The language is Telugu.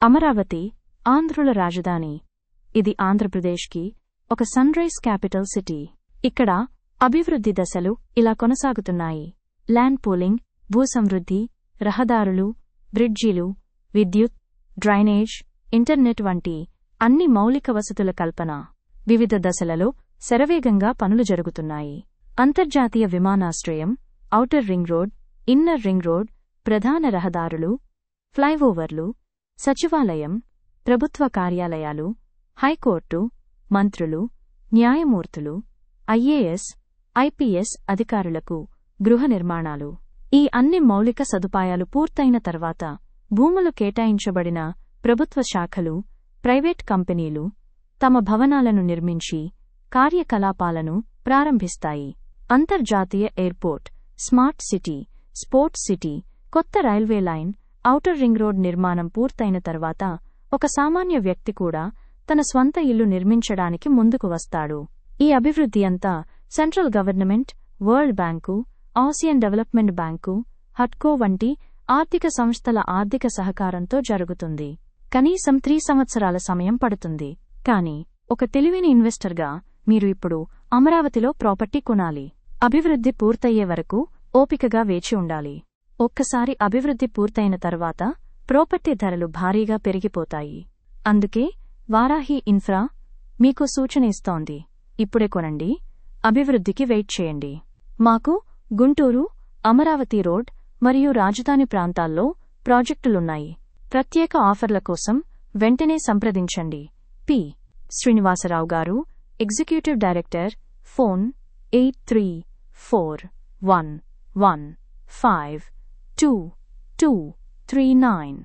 అమరావతి ఆంధ్రుల రాజధాని. ఇది ఆంధ్రప్రదేశ్కి ఒక సన్ రైజ్ క్యాపిటల్ సిటీ. ఇక్కడ అభివృద్ధి దశలు ఇలా కొనసాగుతున్నాయి. ల్యాండ్ పూలింగ్, భూ సమృద్ధి, రహదారులు, బ్రిడ్జిలు, విద్యుత్, డ్రైనేజ్, ఇంటర్నెట్ వంటి అన్ని మౌలిక వసతుల కల్పన. వివిధ దశలలో శరవేగంగా పనులు జరుగుతున్నాయి. అంతర్జాతీయ విమానాశ్రయం, outer ring road, inner ring road, ప్రధాన రహదారులు, ఫ్లైఓవర్లు, సచివాలయం, ప్రభుత్వ కార్యాలయాలు, హైకోర్టు, మంత్రులు, న్యాయమూర్తులు, ఐఏఎస్, ఐపీఎస్ అధికారులకు గృహ నిర్మాణాలు. ఈ అన్ని మౌలిక సదుపాయాలు పూర్తయిన తర్వాత భూములు కేటాయించబడిన ప్రభుత్వ శాఖలు, ప్రైవేట్ కంపెనీలు తమ భవనాలను నిర్మించి కార్యకలాపాలను ప్రారంభిస్తాయి. అంతర్జాతీయ airport, smart city, sports city, కొత్త railway line, outer ring road నిర్మాణం పూర్తయిన తర్వాత ఒక సామాన్య వ్యక్తి కూడా తన స్వంత ఇల్లు నిర్మించడానికి ముందుకు వస్తాడు. ఈ అభివృద్ధి అంతా central government, world bank, asian development bank, హడ్కో వంటి ఆర్థిక సంస్థల ఆర్థిక సహకారంతో జరుగుతుంది. కనీసం 3 సంవత్సరాల సమయం పడుతుంది. కానీ ఒక తెలివైన ఇన్వెస్టర్గా మీరు ఇప్పుడు అమరావతిలో ప్రాపర్టీ కొనాలి. అభివృద్ధి పూర్తయ్యే వరకు ఓపికగా వేచి ఉండాలి. ఒక్కసారి అభివృద్ధి పూర్తయిన తర్వాత ప్రాపర్టీ ధరలు భారీగా పెరిగిపోతాయి. అందుకే వారాహి ఇన్ఫ్రా మీకు సూచన ఇస్తోంది. ఇప్పుడే కొనండి, అభివృద్ధికి వెయిట్ చేయండి. మాకు గుంటూరు, అమరావతి రోడ్ మరియు రాజధాని ప్రాంతాల్లో ప్రాజెక్టులున్నాయి. ప్రత్యేక ఆఫర్ల కోసం వెంటనే సంప్రదించండి. పి. శ్రీనివాసరావు గారు, ఎగ్జిక్యూటివ్ డైరెక్టర్, ఫోన్ 8341152239.